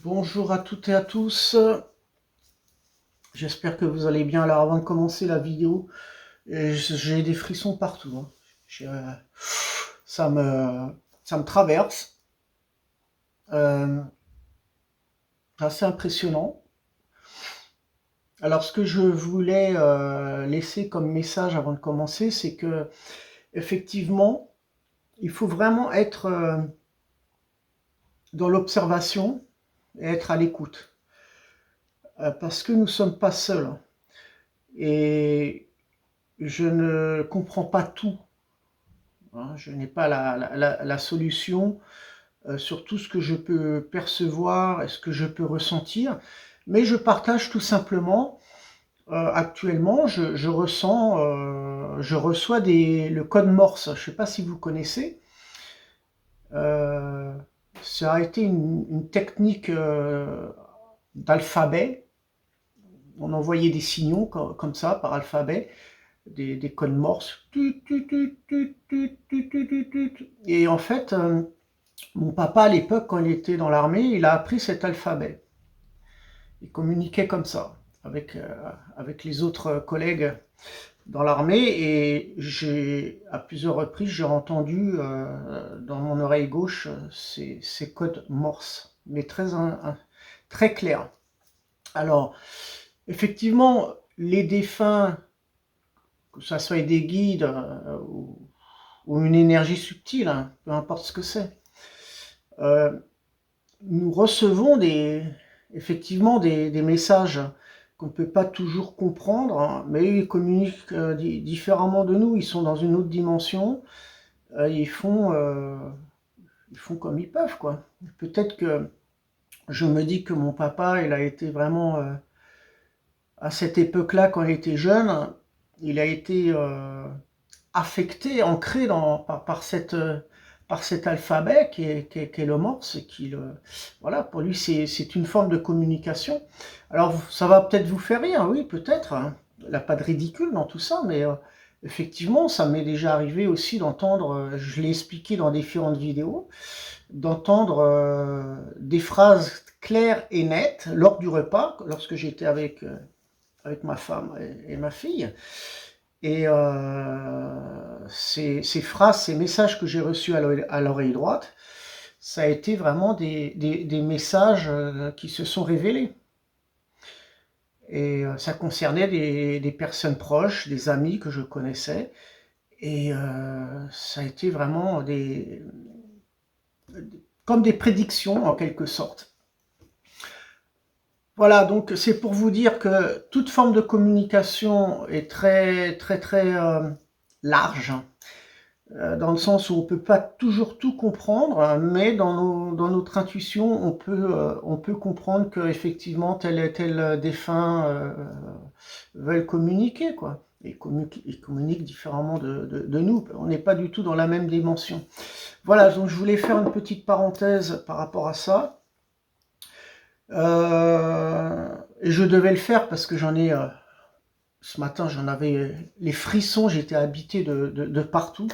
Bonjour à toutes et à tous, j'espère que vous allez bien. Alors avant de commencer la vidéo, j'ai des frissons partout, hein. J'ai, ça me, ça me traverse, euh, c'est assez impressionnant. Alors ce que je voulais laisser comme message avant de commencer, c'est que effectivement, il faut vraiment être dans l'observation et être à l'écoute, parce que nous ne sommes pas seuls. Et je ne comprends pas tout, hein. Je n'ai pas la solution sur tout ce que je peux percevoir et ce que je peux ressentir, mais je partage tout simplement. Actuellement, je reçois le code Morse. Je ne sais pas si vous connaissez. Euh, Ça a été une technique d'alphabet. On envoyait des signaux comme ça par alphabet, des codes Morse. Et en fait, mon papa, à l'époque, quand il était dans l'armée, il a appris cet alphabet. Il communiquait comme ça avec les autres collègues dans l'armée, et à plusieurs reprises, j'ai entendu dans mon oreille gauche ces codes Morse, mais très clairs. Alors, effectivement, les défunts, que ce soit des guides ou une énergie subtile, hein, peu importe ce que c'est, euh, nous recevons effectivement des messages qu'on ne peut pas toujours comprendre, hein, mais ils communiquent différemment de nous. Ils sont dans une autre dimension. euh, ils, font, euh, Ils font comme ils peuvent, quoi. Peut-être que je me dis que mon papa, il a été vraiment, à cette époque-là, quand il était jeune, il a été affecté, ancré par cet alphabet qui est le morse, voilà, pour lui c'est une forme de communication. Alors ça va peut-être vous faire rire, oui, peut-être, hein. Il n'y a pas de ridicule dans tout ça, mais effectivement, ça m'est déjà arrivé aussi d'entendre, je l'ai expliqué dans différentes vidéos, d'entendre des phrases claires et nettes lors du repas, lorsque j'étais avec ma femme et ma fille. Et ces phrases, ces messages que j'ai reçus à l'oreille droite, ça a été vraiment des messages qui se sont révélés. Et ça concernait des personnes proches, des amis que je connaissais. Et ça a été vraiment comme des prédictions en quelque sorte. Voilà, donc c'est pour vous dire que toute forme de communication est très large, dans le sens où on peut pas toujours tout comprendre, mais dans notre intuition, on peut comprendre que effectivement tel et tel défunt veulent communiquer, quoi. Ils communiquent différemment de nous. On n'est pas du tout dans la même dimension. Voilà, donc je voulais faire une petite parenthèse par rapport à ça. Et je devais le faire parce que ce matin, j'en avais les frissons, j'étais habité de partout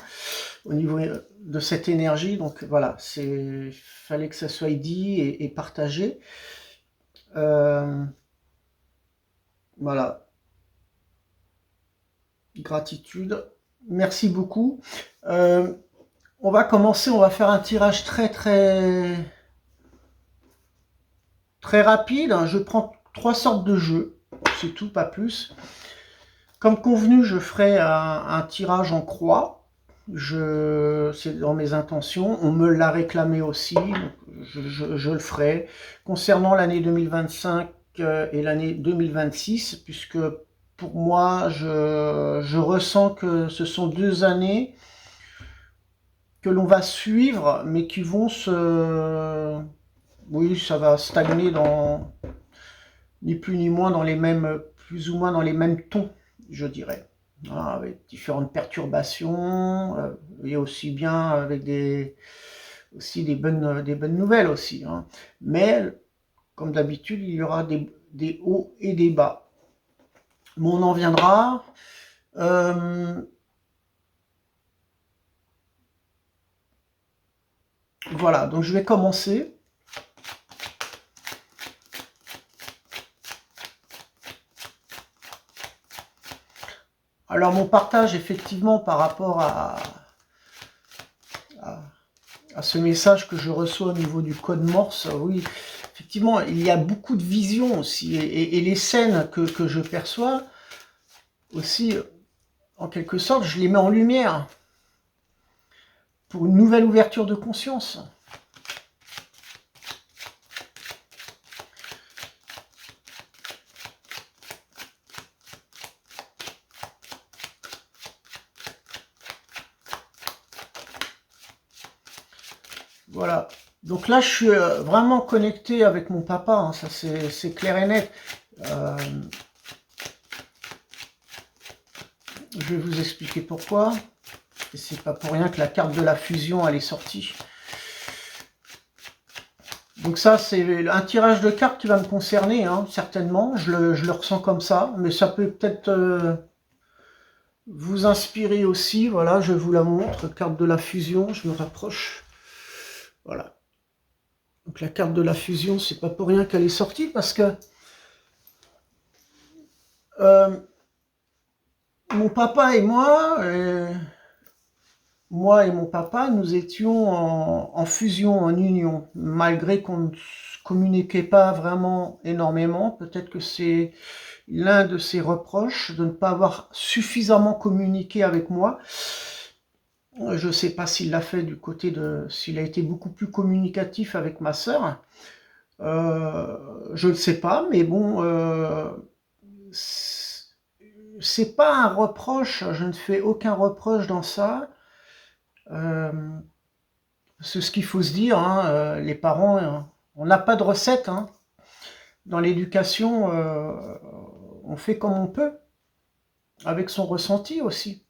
au niveau de cette énergie. Donc voilà, fallait que ça soit dit et partagé. Euh, voilà, gratitude. Merci beaucoup. Euh, on va commencer, on va faire un tirage très rapide. Je prends 3 sortes de jeux, c'est tout, pas plus. Comme convenu, je ferai un tirage en croix. C'est dans mes intentions. On me l'a réclamé aussi, donc je le ferai. Concernant l'année 2025 et l'année 2026, puisque pour moi, je ressens que ce sont 2 années que l'on va suivre, mais qui vont oui, ça va stagner ni plus ni moins dans les mêmes, plus ou moins dans les mêmes tons, je dirais. Voilà, avec différentes perturbations, et aussi bien avec aussi des bonnes nouvelles aussi, hein. Mais, comme d'habitude, il y aura des hauts et des bas. Mais on en viendra. Euh, voilà, donc je vais commencer. Alors mon partage effectivement par rapport à, à ce message que je reçois au niveau du code Morse, oui, effectivement, il y a beaucoup de visions aussi, et les scènes que je perçois aussi, en quelque sorte, je les mets en lumière pour une nouvelle ouverture de conscience. Voilà. Donc là, je suis vraiment connecté avec mon papa, hein, ça c'est clair et net. Je vais vous expliquer pourquoi. Et c'est pas pour rien que la carte de la fusion, elle est sortie. Donc ça, c'est un tirage de cartes qui va me concerner, hein, certainement. Je le ressens comme ça, mais ça peut peut-être vous inspirer aussi. Voilà, je vous la montre, carte de la fusion, je me rapproche. Voilà. Donc la carte de la fusion, c'est pas pour rien qu'elle est sortie, parce que mon papa et moi et mon papa, nous étions en fusion, en union, malgré qu'on ne communiquait pas vraiment énormément. Peut-être que c'est l'un de ses reproches, de ne pas avoir suffisamment communiqué avec moi. Je ne sais pas s'il l'a fait du côté de... s'il a été beaucoup plus communicatif avec ma sœur. Je ne sais pas, mais bon... c'est pas un reproche, je ne fais aucun reproche dans ça. C'est ce qu'il faut se dire, hein, les parents, on n'a pas de recette. Hein. Dans l'éducation, on fait comme on peut, avec son ressenti aussi.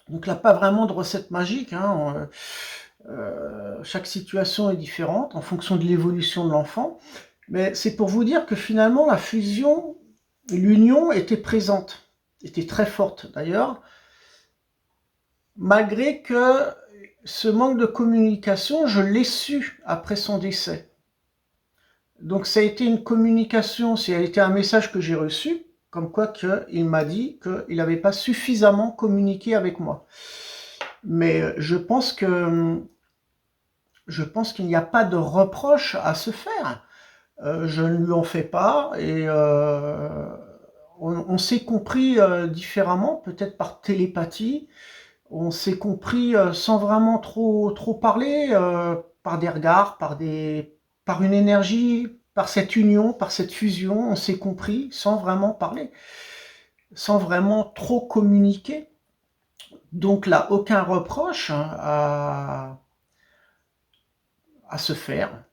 Donc il n'y a pas vraiment de recette magique. Hein, chaque situation est différente en fonction de l'évolution de l'enfant. Mais c'est pour vous dire que finalement, la fusion, l'union était présente, était très forte d'ailleurs, malgré que ce manque de communication, je l'ai su après son décès. Donc ça a été une communication, ça a été un message que j'ai reçu, comme quoi il m'a dit qu'il n'avait pas suffisamment communiqué avec moi. Mais je pense qu'il n'y a pas de reproche à se faire. Je ne lui en fais pas, et on s'est compris différemment, peut-être par télépathie. On s'est compris sans vraiment trop parler, par des regards, par une énergie, par cette union, par cette fusion. On s'est compris sans vraiment parler, sans vraiment trop communiquer. Donc là, aucun reproche, hein, à se faire.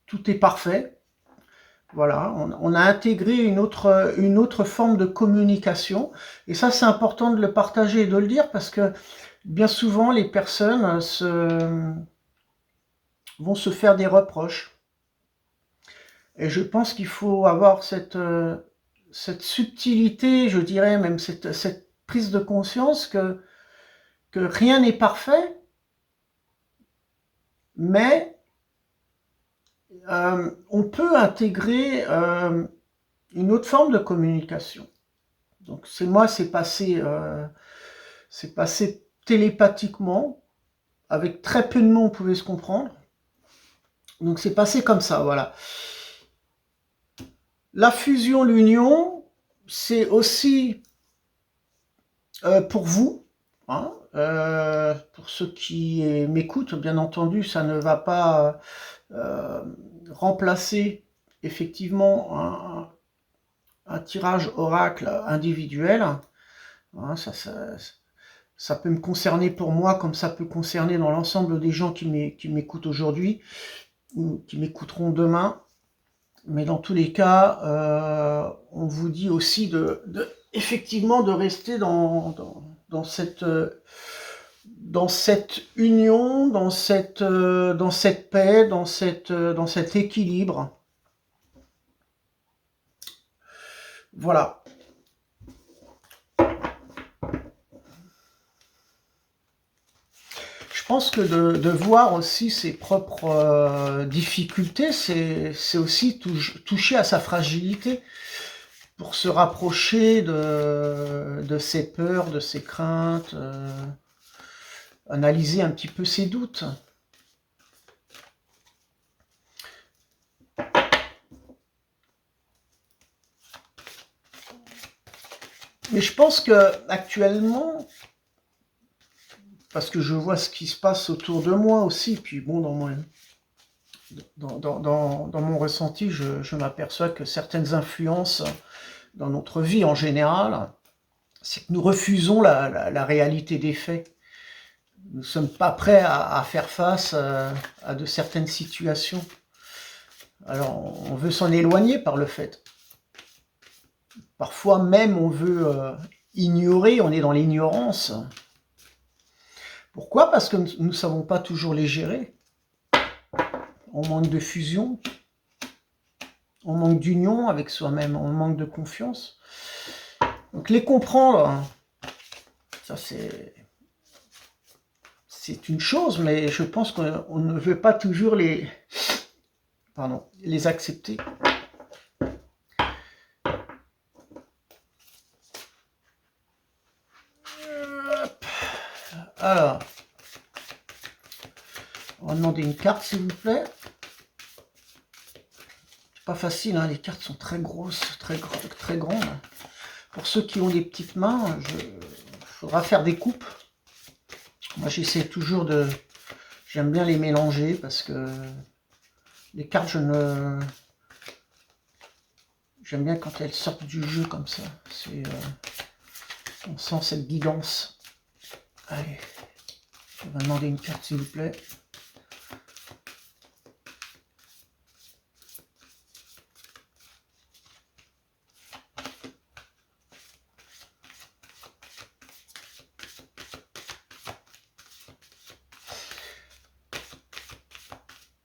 Tout est parfait. Voilà, on a intégré une autre forme de communication. Et ça, c'est important de le partager et de le dire, parce que bien souvent, les personnes vont se faire des reproches. Et je pense qu'il faut avoir cette subtilité, je dirais même cette prise de conscience que rien n'est parfait, mais on peut intégrer une autre forme de communication. Donc c'est passé télépathiquement, avec très peu de mots on pouvait se comprendre. Donc c'est passé comme ça, voilà. La fusion, l'union, c'est aussi pour vous, hein, pour ceux qui m'écoutent, bien entendu, ça ne va pas remplacer effectivement un tirage oracle individuel. Hein, ça peut me concerner pour moi, comme ça peut concerner dans l'ensemble des gens qui m'écoutent aujourd'hui, ou qui m'écouteront demain. Mais dans tous les cas, on vous dit aussi effectivement de rester dans cette union, dans cette paix, dans cet équilibre. Voilà. Je pense que de voir aussi ses propres difficultés, c'est aussi toucher à sa fragilité. pour se rapprocher de ses peurs, de ses craintes, analyser un petit peu ses doutes. Mais je pense que actuellement, parce que je vois ce qui se passe autour de moi aussi, puis bon, dans mon ressenti, je m'aperçois que certaines influences dans notre vie en général, c'est que nous refusons la réalité des faits. Nous ne sommes pas prêts à faire face à de certaines situations. Alors, on veut s'en éloigner par le fait. Parfois même, on veut ignorer, on est dans l'ignorance. Pourquoi? Parce que nous ne savons pas toujours les gérer. On manque de fusion, on manque d'union avec soi-même, on manque de confiance. Donc les comprendre, ça c'est une chose, mais je pense qu'on ne veut pas toujours les accepter. Alors, on va demander une carte s'il vous plaît. C'est pas facile, hein, les cartes sont très grosses, très grandes. Pour ceux qui ont des petites mains, il faudra faire des coupes. Moi j'essaie toujours j'aime bien les mélanger parce que les cartes, j'aime bien quand elles sortent du jeu comme ça. On sent cette guidance. Allez, on va demander une carte s'il vous plaît.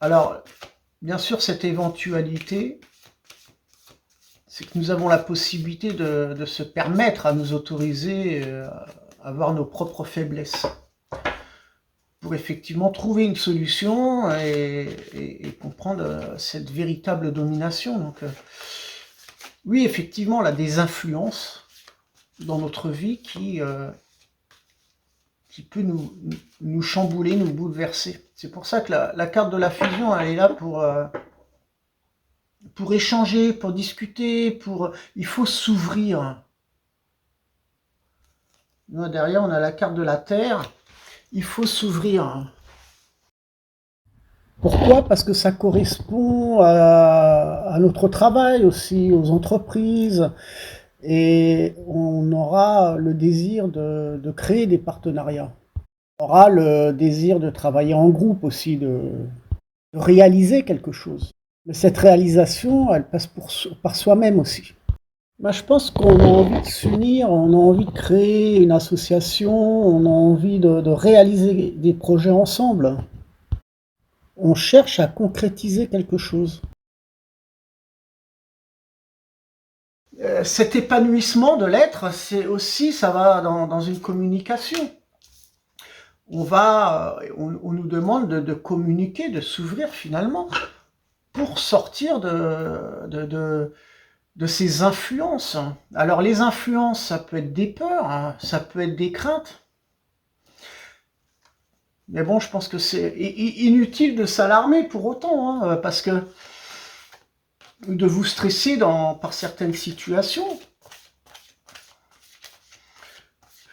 Alors, bien sûr, cette éventualité, c'est que nous avons la possibilité de se permettre à nous autoriser à voir nos propres faiblesses. Pour effectivement trouver une solution et comprendre cette véritable domination. Donc, oui, effectivement, on a des influences dans notre vie qui peut nous chambouler, nous bouleverser. C'est pour ça que la carte de la fusion, elle est là pour échanger, pour discuter, il faut s'ouvrir. Derrière, on a la carte de la Terre. Il faut s'ouvrir. Pourquoi? Parce que ça correspond à notre travail aussi, aux entreprises. Et on aura le désir de créer des partenariats. On aura le désir de travailler en groupe aussi, de réaliser quelque chose. Mais cette réalisation, elle passe par soi-même aussi. Bah, je pense qu'on a envie de s'unir, on a envie de créer une association, on a envie de réaliser des projets ensemble. On cherche à concrétiser quelque chose. Cet épanouissement de l'être, c'est aussi, ça va dans une communication. On nous demande de communiquer, de s'ouvrir finalement, pour sortir de ces influences. Alors les influences, ça peut être des peurs, hein, ça peut être des craintes. Mais bon, je pense que c'est inutile de s'alarmer pour autant, hein, parce que de vous stresser par certaines situations.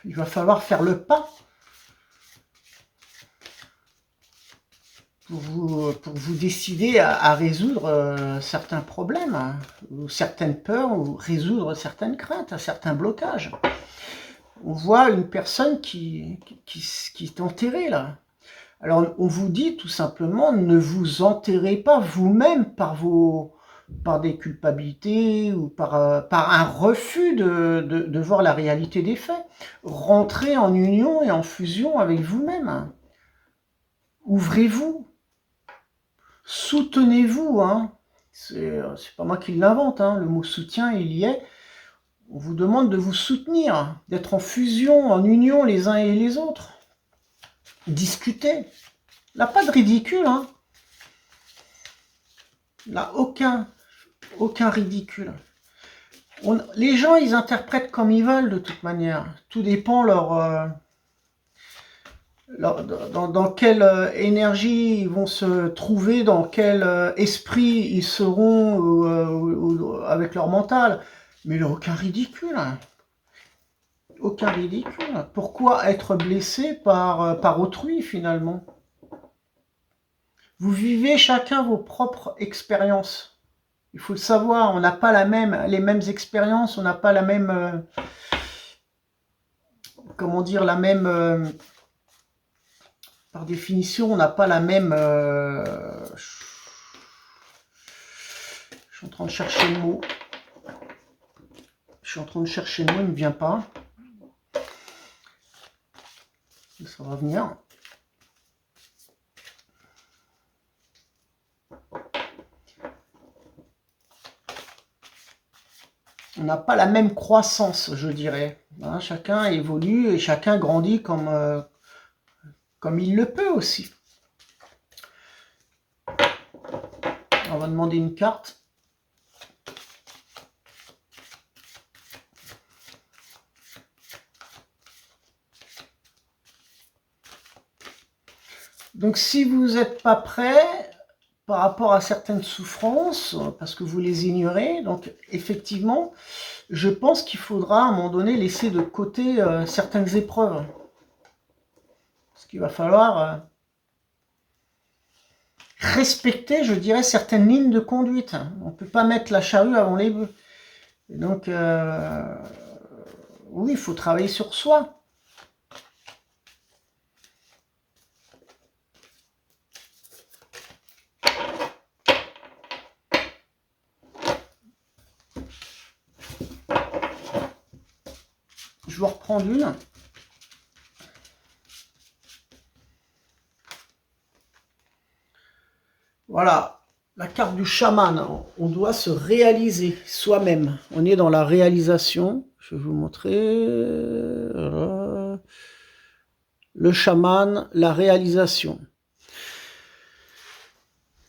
Il va falloir faire le pas pour vous décider à résoudre certains problèmes, hein, ou certaines peurs, ou résoudre certaines craintes, certains blocages. On voit une personne qui est enterrée là. Alors on vous dit tout simplement, ne vous enterrez pas vous-même par des culpabilités ou par un refus de voir la réalité des faits. Rentrez en union et en fusion avec vous-même. Ouvrez-vous. Soutenez-vous. Hein. C'est pas moi qui l'invente. Hein. Le mot soutien, il y est. On vous demande de vous soutenir, d'être en fusion, en union les uns et les autres. Discutez. Là, pas de ridicule. Hein. Là, aucun ridicule. Les gens, ils interprètent comme ils veulent de toute manière. Tout dépend dans quelle énergie ils vont se trouver, dans quel esprit ils seront avec leur mental. Mais il n'y a aucun ridicule. Hein. Aucun ridicule. Pourquoi être blessé par autrui finalement? Vous vivez chacun vos propres expériences. Il faut le savoir, on n'a pas les mêmes expériences, on n'a pas la même, comment dire, par définition, on n'a pas la même, je suis en train de chercher le mot, il ne me vient pas, ça va venir. On n'a pas la même croissance, je dirais. Hein, chacun évolue et chacun grandit comme il le peut aussi. On va demander une carte. Donc si vous n'êtes pas prêt par rapport à certaines souffrances, parce que vous les ignorez, donc effectivement, je pense qu'il faudra à un moment donné laisser de côté certaines épreuves. Parce qu'il va falloir respecter, je dirais, certaines lignes de conduite. On ne peut pas mettre la charrue avant les bœufs. Et donc, oui, il faut travailler sur soi. Je vais reprendre une. Voilà, la carte du chaman. On doit se réaliser soi-même. On est dans la réalisation. Je vais vous montrer. Voilà. Le chaman, la réalisation.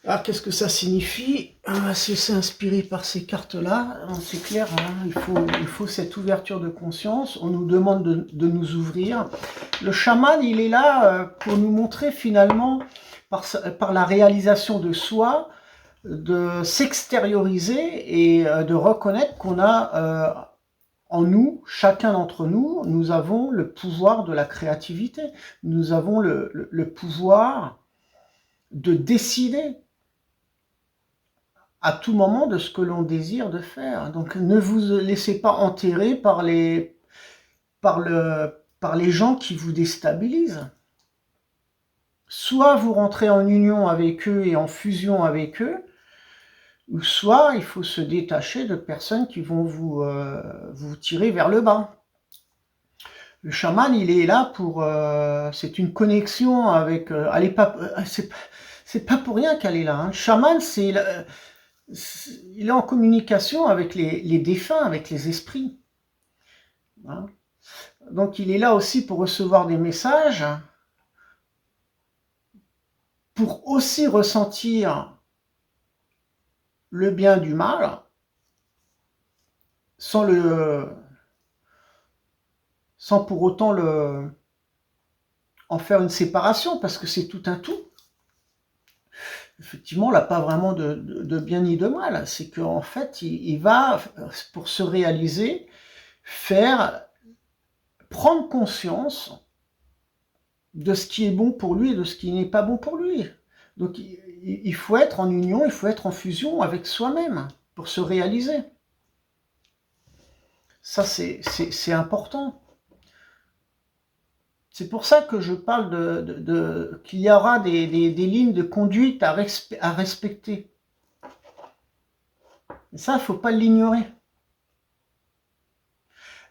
Alors, qu'est-ce que ça signifie? C'est inspiré par ces cartes-là. C'est clair, hein, il faut cette ouverture de conscience. On nous demande de nous ouvrir. Le chaman, il est là pour nous montrer finalement, par la réalisation de soi, de s'extérioriser et de reconnaître qu'on a en nous, chacun d'entre nous, nous avons le pouvoir de la créativité. Nous avons le pouvoir de décider à tout moment de ce que l'on désire de faire. Donc ne vous laissez pas enterrer par les gens qui vous déstabilisent. Soit vous rentrez en union avec eux et en fusion avec eux, ou soit il faut se détacher de personnes qui vont vous tirer vers le bas. Le chaman, il est là pour... c'est une connexion avec... c'est pas pour rien qu'elle est là. Hein. Le chaman, il est en communication avec les défunts, avec les esprits. Hein. Donc il est là aussi pour recevoir des messages, pour aussi ressentir le bien du mal, sans pour autant en faire une séparation, parce que c'est tout un tout. Effectivement, il n'a pas vraiment de bien ni de mal. C'est qu'en fait, il va, pour se réaliser, prendre conscience de ce qui est bon pour lui et de ce qui n'est pas bon pour lui. Donc, il faut être en union, il faut être en fusion avec soi-même pour se réaliser. Ça, c'est important. C'est pour ça que je parle qu'il y aura des lignes de conduite à respecter. Et ça, il ne faut pas l'ignorer.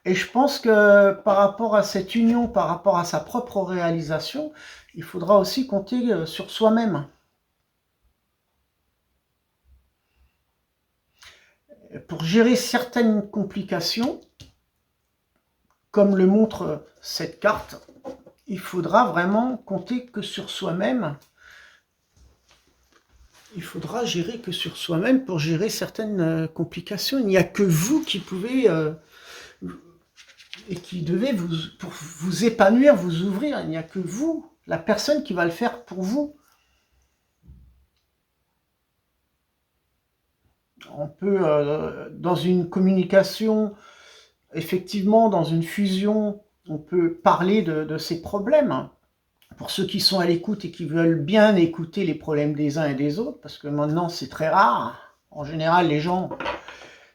Et je pense que par rapport à cette union, par rapport à sa propre réalisation, il faudra aussi compter sur soi-même. Pour gérer certaines complications, comme le montre cette carte, il faudra vraiment compter que sur soi-même il faudra gérer que sur soi-même pour gérer certaines complications. Il n'y a que vous qui pouvez et qui devez pour vous épanouir, vous ouvrir. Il n'y a que vous, la personne qui va le faire pour vous. On peut, dans une communication, effectivement, dans une fusion, on peut parler de ces problèmes. Pour ceux qui sont à l'écoute et qui veulent bien écouter les problèmes des uns et des autres, parce que maintenant c'est très rare. En général, les gens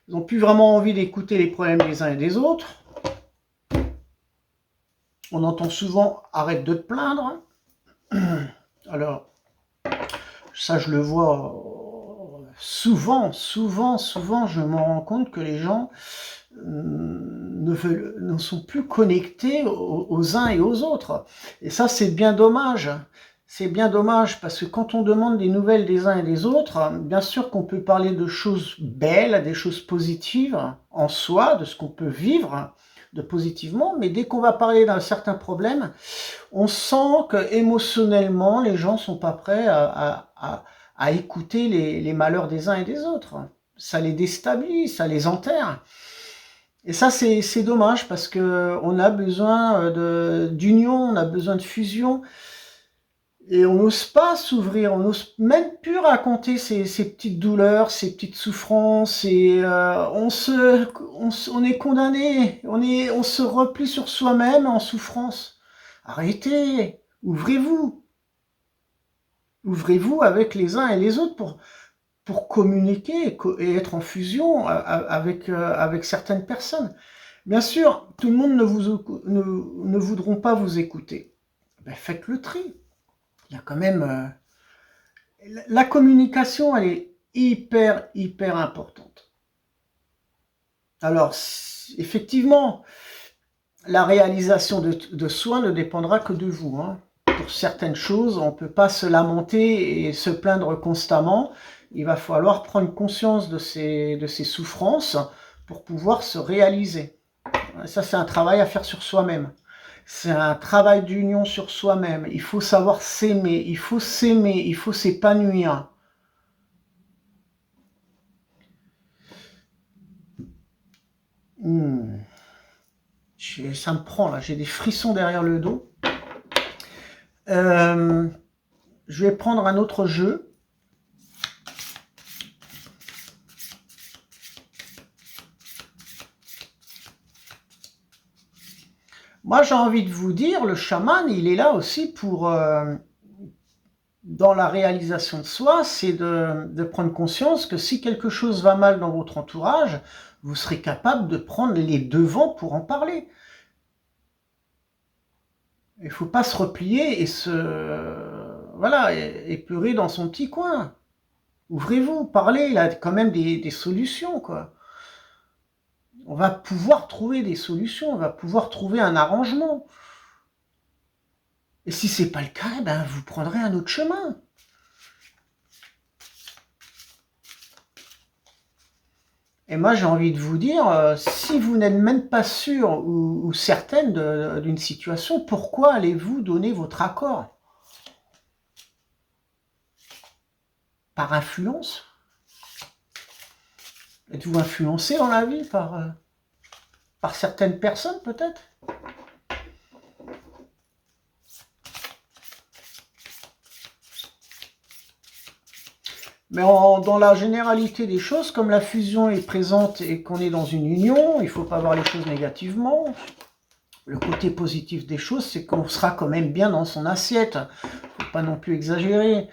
n'ont plus vraiment envie d'écouter les problèmes des uns et des autres. On entend souvent « arrête de te plaindre ». Alors, ça je le vois souvent, je me rends compte que les gens ne sont plus connectés aux uns et aux autres. Et ça, c'est bien dommage. C'est bien dommage parce que quand on demande des nouvelles des uns et des autres, bien sûr qu'on peut parler de choses belles, des choses positives en soi, de ce qu'on peut vivre de positivement, mais dès qu'on va parler d'un certain problème, on sent que émotionnellement, les gens sont pas prêts à écouter les malheurs des uns et des autres. Ça les déstabilise, ça les enterre. Et ça, c'est dommage parce que on a besoin d'union, on a besoin de fusion. Et on n'ose pas s'ouvrir, on n'ose même plus raconter ses petites douleurs, ses petites souffrances. Et on est condamné, on se replie sur soi-même en souffrance. Arrêtez, ouvrez-vous. Ouvrez-vous avec les uns et les autres pour communiquer et être en fusion avec certaines personnes. Bien sûr, tout le monde ne voudront pas vous écouter. Ben, faites le tri. Il y a quand même... la communication, elle est hyper importante. Alors, effectivement, la réalisation de soi ne dépendra que de vous. Hein. Pour certaines choses, on ne peut pas se lamenter et se plaindre constamment. Il va falloir prendre conscience de ces souffrances pour pouvoir se réaliser. Ça, c'est un travail à faire sur soi-même. C'est un travail d'union sur soi-même. Il faut savoir s'aimer, il faut s'épanouir. Ça me prend là, j'ai des frissons derrière le dos. Je vais prendre un autre jeu. Moi, j'ai envie de vous dire, le chaman, il est là aussi pour, dans la réalisation de soi, c'est de prendre conscience que si quelque chose va mal dans votre entourage, vous serez capable de prendre les devants pour en parler. Il ne faut pas se replier et voilà, épeurer dans son petit coin. Ouvrez-vous, parlez, il a quand même des solutions, quoi. On va pouvoir trouver des solutions, on va pouvoir trouver un arrangement. Et si c'est pas le cas, ben vous prendrez un autre chemin. Et moi, j'ai envie de vous dire, si vous n'êtes même pas sûr ou certaine d'une situation, pourquoi allez-vous donner votre accord? Par influence? Êtes-vous influencé dans la vie par certaines personnes, peut-être? Mais dans la généralité des choses, comme la fusion est présente et qu'on est dans une union, il ne faut pas voir les choses négativement. Le côté positif des choses, c'est qu'on sera quand même bien dans son assiette. Il ne faut pas non plus exagérer.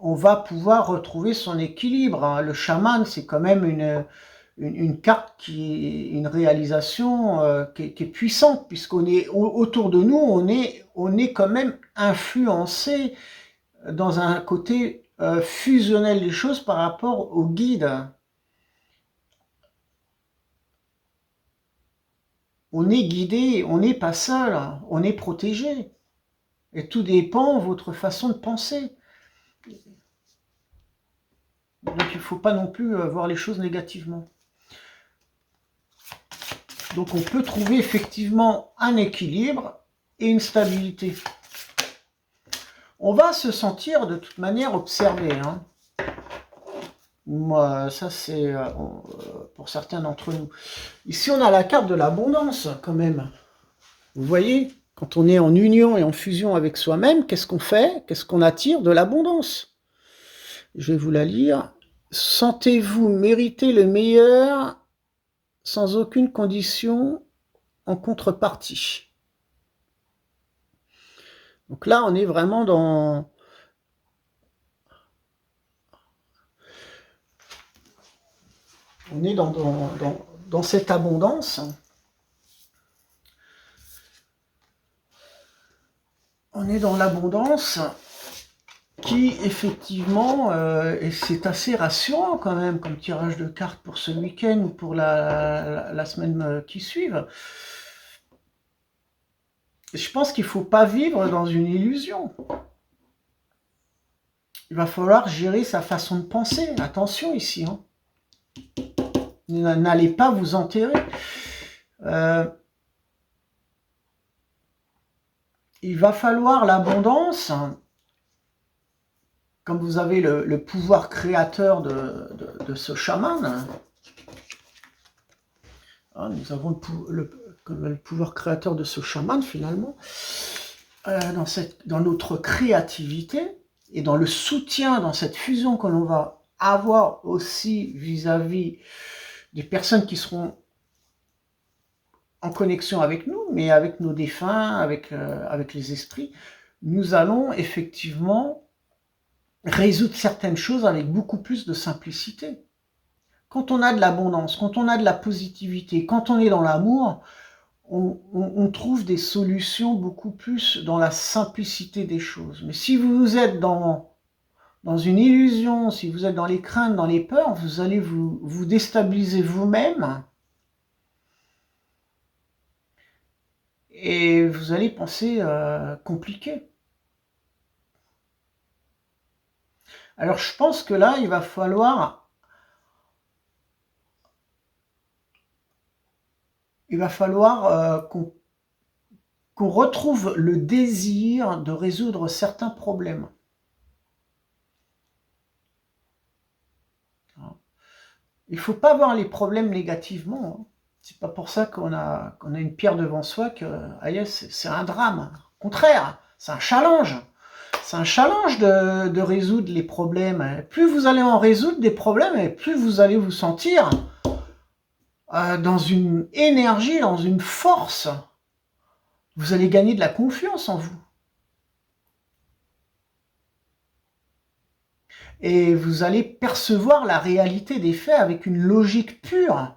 On va pouvoir retrouver son équilibre. Hein. Le chaman, c'est quand même une carte qui est une réalisation qui est puissante, puisqu'on est autour de nous, on est quand même influencé dans un côté fusionnel des choses par rapport au guide. On est guidé, on n'est pas seul, on est protégé. Et tout dépend de votre façon de penser. Donc il ne faut pas non plus voir les choses négativement. Donc on peut trouver effectivement un équilibre et une stabilité. On va se sentir de toute manière observé, hein. Moi, ça c'est pour certains d'entre nous. Ici, on a la carte de l'abondance quand même. Vous voyez, quand on est en union et en fusion avec soi-même, qu'est-ce qu'on fait? Qu'est-ce qu'on attire? De l'abondance. Je vais vous la lire. Sentez-vous mériter le meilleur sans aucune condition en contrepartie. Donc là, on est vraiment dans... On est dans cette abondance. On est dans l'abondance qui, effectivement, et c'est assez rassurant quand même comme tirage de cartes pour ce week-end ou pour la semaine qui suivent. Je pense qu'il ne faut pas vivre dans une illusion. Il va falloir gérer sa façon de penser. Attention ici, hein. N'allez pas vous enterrer. Il va falloir l'abondance, comme vous avez le pouvoir créateur de ce chaman. Hein, nous avons le pouvoir créateur de ce chaman, finalement, dans notre créativité et dans le soutien, dans cette fusion que l'on va avoir aussi vis-à-vis des personnes qui seront en connexion avec nous, mais avec nos défunts, avec les esprits, nous allons effectivement résoudre certaines choses avec beaucoup plus de simplicité. Quand on a de l'abondance, quand on a de la positivité, quand on est dans l'amour, on trouve des solutions beaucoup plus dans la simplicité des choses. Mais si vous êtes dans une illusion, si vous êtes dans les craintes, dans les peurs, vous allez vous déstabiliser vous-même et vous allez penser compliqué. Alors je pense que là, il va falloir qu'on retrouve le désir de résoudre certains problèmes. Il ne faut pas voir les problèmes négativement, hein. C'est pas pour ça qu'on a une pierre devant soi que c'est un drame. Au contraire, c'est un challenge. C'est un challenge de résoudre les problèmes. Plus vous allez en résoudre des problèmes, et plus vous allez vous sentir dans une énergie, dans une force. Vous allez gagner de la confiance en vous. Et vous allez percevoir la réalité des faits avec une logique pure.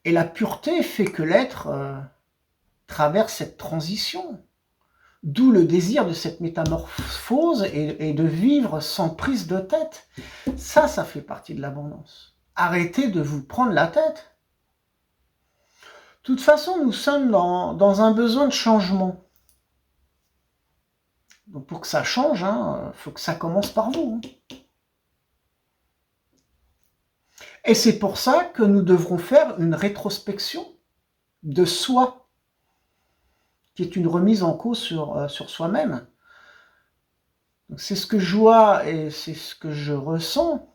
Et la pureté fait que l'être traverse cette transition. D'où le désir de cette métamorphose et de vivre sans prise de tête. Ça fait partie de l'abondance. Arrêtez de vous prendre la tête. De toute façon, nous sommes dans un besoin de changement. Donc pour que ça change, faut que ça commence par vous. Et c'est pour ça que nous devrons faire une rétrospection de soi, qui est une remise en cause sur soi-même. C'est ce que je vois et c'est ce que je ressens.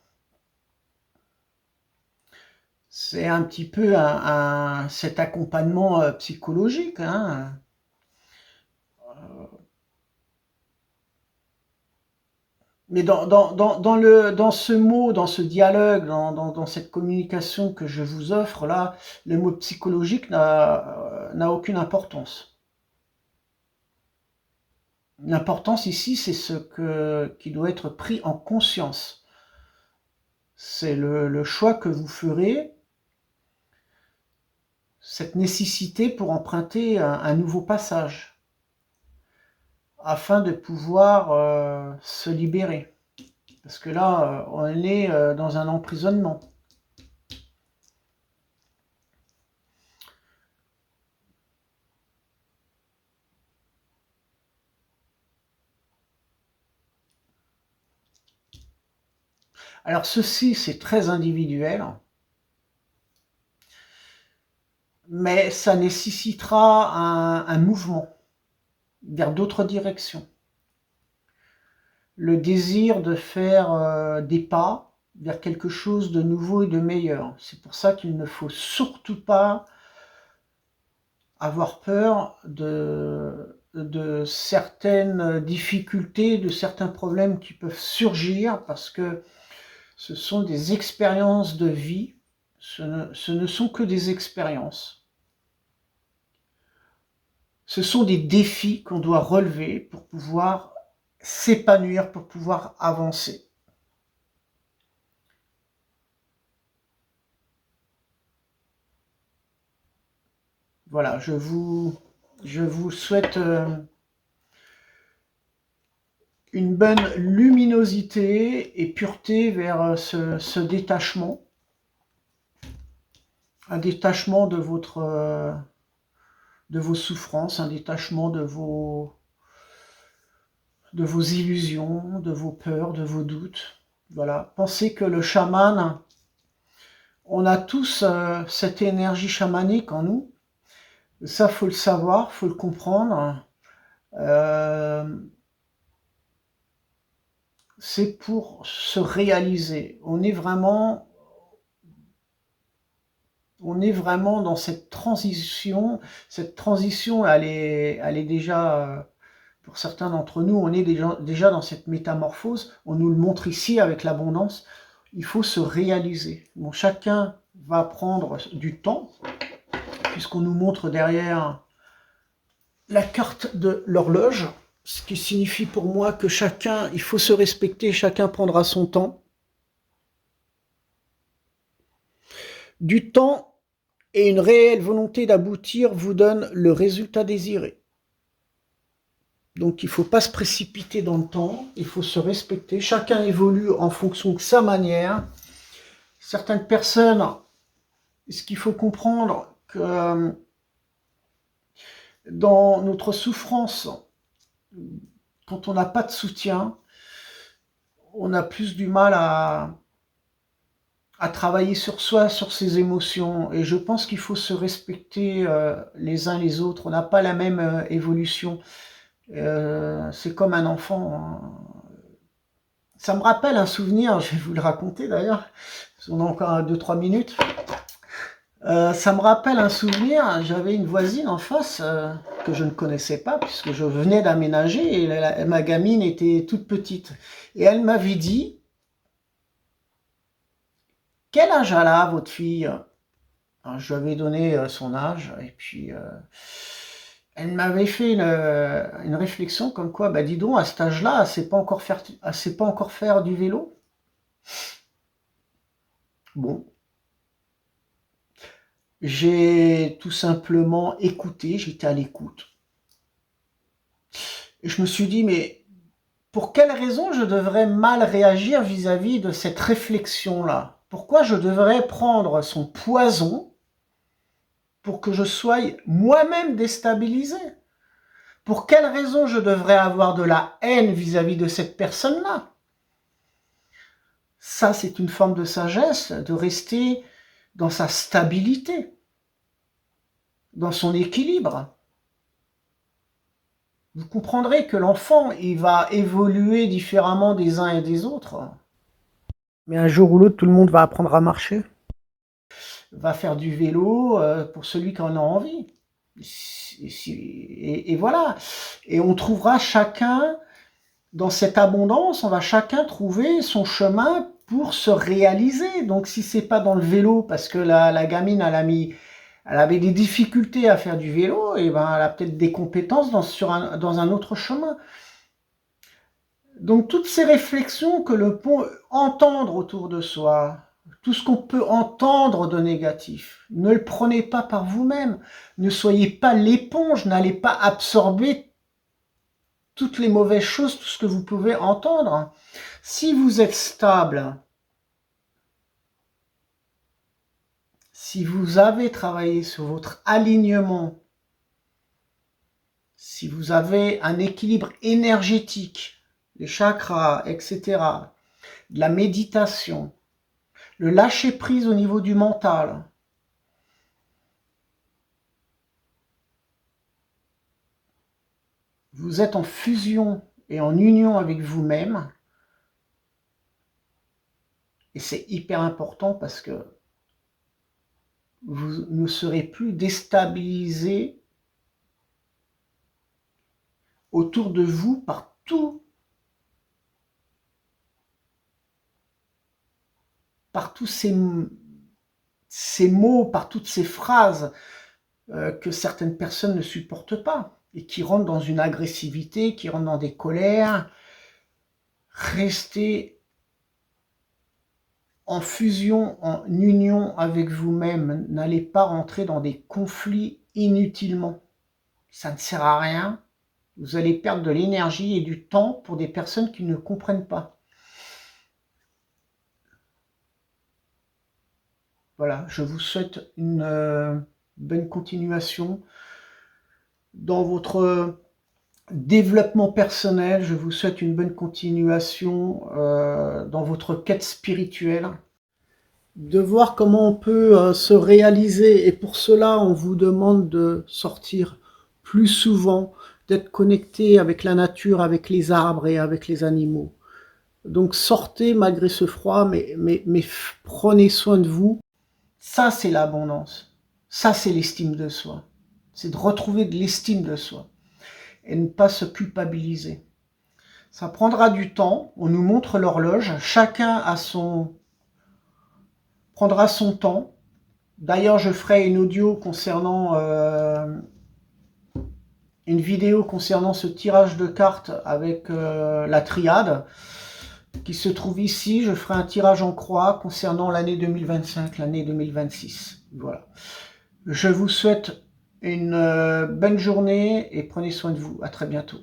C'est un petit peu cet accompagnement psychologique. Mais dans ce mot, dans ce dialogue, dans cette communication que je vous offre là, le mot psychologique n'a aucune importance. L'importance ici, c'est qui doit être pris en conscience. C'est le choix que vous ferez, cette nécessité pour emprunter un nouveau passage, afin de pouvoir se libérer. Parce que là, on est dans un emprisonnement. Alors ceci, c'est très individuel, mais ça nécessitera un mouvement. vers d'autres directions. Le désir de faire des pas vers quelque chose de nouveau et de meilleur. C'est pour ça qu'il ne faut surtout pas avoir peur de certaines difficultés, de certains problèmes qui peuvent surgir, parce que ce sont des expériences de vie, ce ne sont que des expériences. Ce sont des défis qu'on doit relever pour pouvoir s'épanouir, pour pouvoir avancer. Voilà, je vous souhaite une bonne luminosité et pureté vers ce détachement. Un détachement de de vos souffrances, un détachement de vos illusions, de vos peurs, de vos doutes. Voilà, pensez que le chaman, on a tous cette énergie chamanique en nous. Ça, faut le savoir, faut le comprendre. C'est pour se réaliser. On est vraiment dans cette transition. Cette transition, elle est déjà, pour certains d'entre nous, on est déjà dans cette métamorphose. On nous le montre ici avec l'abondance. Il faut se réaliser. Bon, chacun va prendre du temps, puisqu'on nous montre derrière la carte de l'horloge, ce qui signifie pour moi que chacun, il faut se respecter, chacun prendra son temps. Du temps et une réelle volonté d'aboutir vous donnent le résultat désiré. Donc il ne faut pas se précipiter dans le temps, il faut se respecter. Chacun évolue en fonction de sa manière. Certaines personnes, ce qu'il faut comprendre, que dans notre souffrance, quand on n'a pas de soutien, on a plus du mal à travailler sur soi, sur ses émotions. Et je pense qu'il faut se respecter les uns les autres. On n'a pas la même évolution. C'est comme un enfant. Hein. Ça me rappelle un souvenir, je vais vous le raconter d'ailleurs. On a encore 2-3 minutes. Ça me rappelle un souvenir, j'avais une voisine en face que je ne connaissais pas puisque je venais d'aménager et ma gamine était toute petite. Et elle m'avait dit, quel âge elle a votre fille? Alors, je lui avais donné son âge et puis elle m'avait fait une réflexion comme quoi, bah dis donc, à cet âge-là, elle sait pas encore faire du vélo. Bon, j'ai tout simplement écouté, j'étais à l'écoute. Et je me suis dit, mais pour quelle raison je devrais mal réagir vis-à-vis de cette réflexion-là? Pourquoi je devrais prendre son poison pour que je sois moi-même déstabilisé? Pour quelle raison je devrais avoir de la haine vis-à-vis de cette personne-là? Ça, c'est une forme de sagesse, de rester dans sa stabilité, dans son équilibre. Vous comprendrez que l'enfant, il va évoluer différemment des uns et des autres. Mais un jour ou l'autre, tout le monde va apprendre à marcher, va faire du vélo pour celui qui en a envie. Et voilà. Et on trouvera chacun, dans cette abondance, on va chacun trouver son chemin pour se réaliser. Donc si c'est pas dans le vélo, parce que la gamine, elle avait des difficultés à faire du vélo, et ben elle a peut-être des compétences dans un autre chemin. Donc toutes ces réflexions que l'on peut entendre autour de soi, tout ce qu'on peut entendre de négatif, ne le prenez pas par vous-même. Ne soyez pas l'éponge, n'allez pas absorber toutes les mauvaises choses, tout ce que vous pouvez entendre. Si vous êtes stable, si vous avez travaillé sur votre alignement, si vous avez un équilibre énergétique, les chakras, etc., de la méditation, le lâcher prise au niveau du mental, vous êtes en fusion et en union avec vous-même. Et c'est hyper important parce que vous ne serez plus déstabilisé autour de vous par tous ces mots, par toutes ces phrases que certaines personnes ne supportent pas et qui rentrent dans une agressivité, qui rentrent dans des colères. Restez en fusion, en union avec vous-même. N'allez pas rentrer dans des conflits inutilement. Ça ne sert à rien. Vous allez perdre de l'énergie et du temps pour des personnes qui ne comprennent pas. Voilà, je vous souhaite une bonne continuation dans votre développement personnel. Je vous souhaite une bonne continuation dans votre quête spirituelle. De voir comment on peut se réaliser. Et pour cela, on vous demande de sortir plus souvent, d'être connecté avec la nature, avec les arbres et avec les animaux. Donc sortez malgré ce froid, mais prenez soin de vous. Ça, c'est l'abondance. Ça, c'est l'estime de soi. C'est de retrouver de l'estime de soi et ne pas se culpabiliser. Ça prendra du temps. On nous montre l'horloge. Chacun prendra son temps. D'ailleurs, je ferai une audio concernant une vidéo concernant ce tirage de cartes avec la triade qui se trouve ici. Je ferai un tirage en croix concernant l'année 2025, l'année 2026. Voilà. Je vous souhaite une bonne journée et prenez soin de vous. À très bientôt.